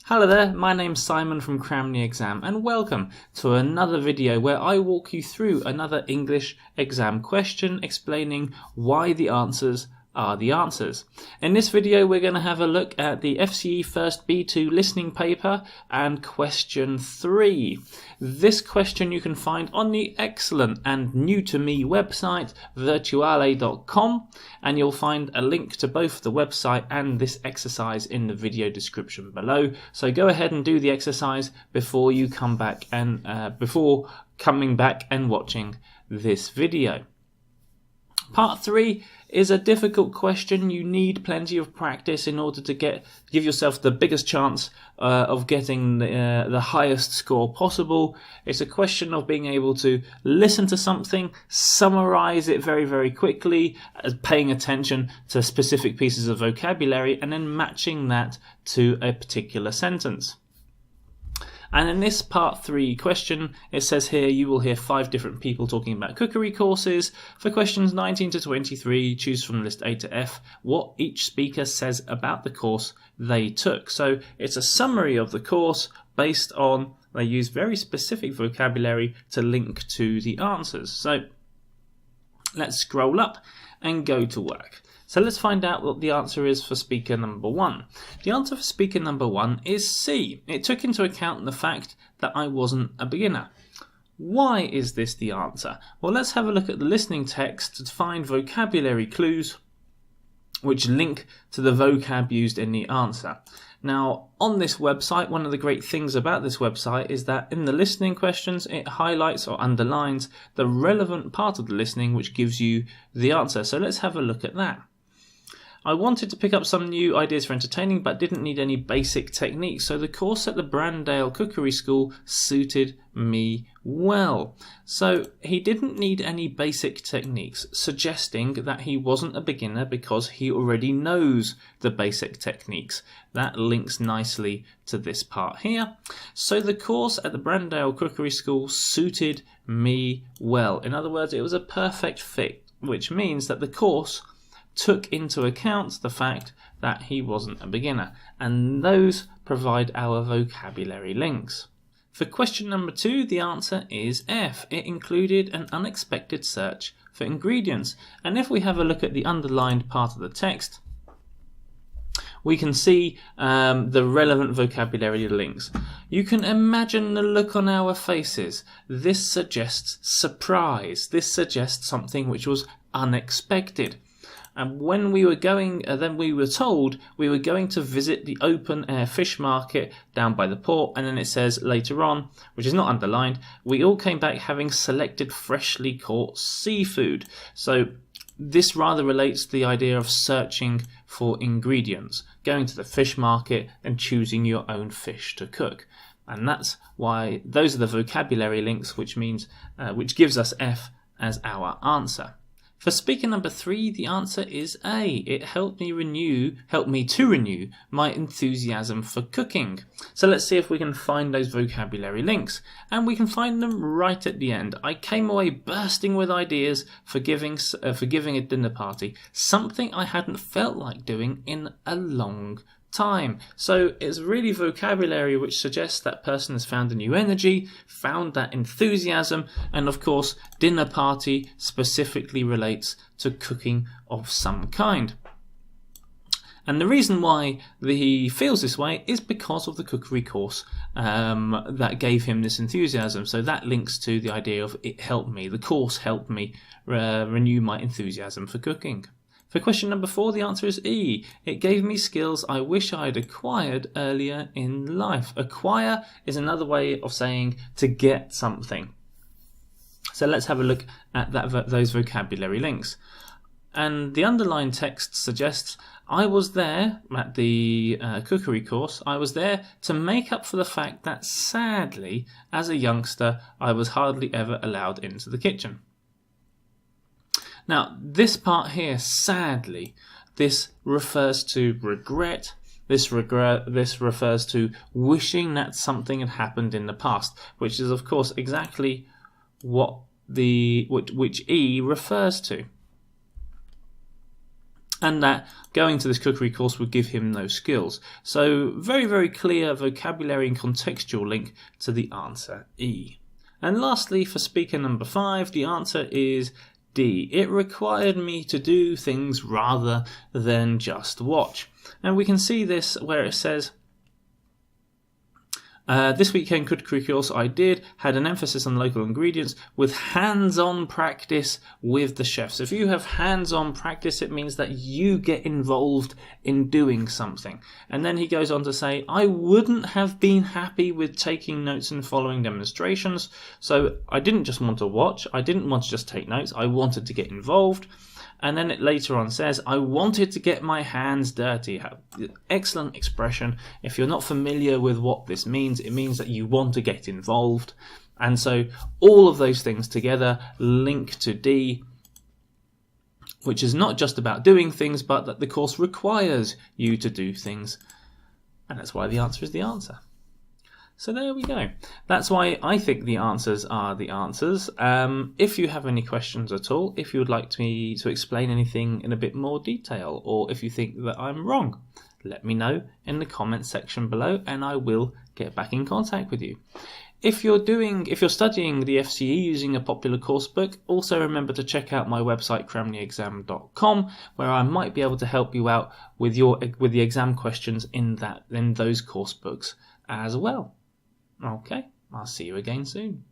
Hello there, my name's Simon from CramTheExam and welcome to another video where I walk you through another English exam question explaining why the answers are the answers. In this video we're going to have a look at the FCE First B2 listening paper and question 3. This question you can find on the excellent and new to me website virtuale.com, and you'll find a link to both the website and this exercise in the video description below. So go ahead and do the exercise before you come back and before coming back and watching this video. Part 3 is a difficult question. You need plenty of practice in order to give yourself the biggest chance of getting the highest score possible. It's a question of being able to listen to something, summarize it very, very quickly, paying attention to specific pieces of vocabulary, and then matching that to a particular sentence. And in this part 3 question, it says here you will hear 5 different people talking about cookery courses. For questions 19 to 23, choose from list A to F what each speaker says about the course they took. So it's a summary of the course based on, they use very specific vocabulary to link to the answers. So let's scroll up and go to work. So let's find out what the answer is for speaker number 1. The answer for speaker number 1 is C. It took into account the fact that I wasn't a beginner. Why is this the answer? Well, let's have a look at the listening text to find vocabulary clues which link to the vocab used in the answer. Now, on this website, one of the great things about this website is that in the listening questions, it highlights or underlines the relevant part of the listening which gives you the answer. So let's have a look at that. I wanted to pick up some new ideas for entertaining but didn't need any basic techniques, so the course at the Brandale Cookery School suited me well. So he didn't need any basic techniques, suggesting that he wasn't a beginner because he already knows the basic techniques. That links nicely to this part here. So the course at the Brandale Cookery School suited me well. In other words, it was a perfect fit, which means that the course took into account the fact that he wasn't a beginner, and those provide our vocabulary links. For question number 2, the answer is F. It included an unexpected search for ingredients, and if we have a look at the underlined part of the text, we can see the relevant vocabulary links. You can imagine the look on our faces. This suggests surprise. This suggests something which was unexpected. And when we were going, then we were told we were going to visit the open air fish market down by the port, and then it says later on, which is not underlined, we all came back having selected freshly caught seafood. So this rather relates to the idea of searching for ingredients, going to the fish market and choosing your own fish to cook. And that's why those are the vocabulary links, which means which gives us F as our answer. For speaker number 3, the answer is A. It helped me to renew my enthusiasm for cooking. So let's see if we can find those vocabulary links. And we can find them right at the end. I came away bursting with ideas for giving a dinner party, something I hadn't felt like doing in a long time. So it's really vocabulary which suggests that person has found a new energy, found that enthusiasm, and of course dinner party specifically relates to cooking of some kind. And the reason why he feels this way is because of the cookery course that gave him this enthusiasm. So that links to the idea of it helped me, the course helped me renew my enthusiasm for cooking. For question number 4, the answer is E. It gave me skills I wish I had acquired earlier in life. Acquire is another way of saying to get something. So let's have a look at those vocabulary links. And the underlined text suggests I was there at the cookery course. I was there to make up for the fact that sadly, as a youngster, I was hardly ever allowed into the kitchen. Now, this part here, sadly, this refers to regret. This refers to wishing that something had happened in the past, which is, of course, exactly what which E refers to. and that going to this cookery course would give him those skills. So very, very clear vocabulary and contextual link to the answer E. And lastly, for speaker number 5, the answer is D. It required me to do things rather than just watch. And we can see this where it says, this weekend cookery course I did had an emphasis on local ingredients with hands-on practice with the chefs. If you have hands-on practice, it means that you get involved in doing something. And then he goes on to say, I wouldn't have been happy with taking notes and following demonstrations. So I didn't just want to watch. I didn't want to just take notes. I wanted to get involved. And then it later on says, I wanted to get my hands dirty. Excellent expression. If you're not familiar with what this means, it means that you want to get involved. And so all of those things together link to D, which is not just about doing things, but that the course requires you to do things. And that's why the answer is the answer. So there we go. That's why I think the answers are the answers. If you have any questions at all, if you would like me to explain anything in a bit more detail, or if you think that I'm wrong, let me know in the comments section below and I will get back in contact with you. If you're studying the FCE using a popular course book, also remember to check out my website CramTheExam.com, where I might be able to help you out with the exam questions in those course books as well. Okay, I'll see you again soon.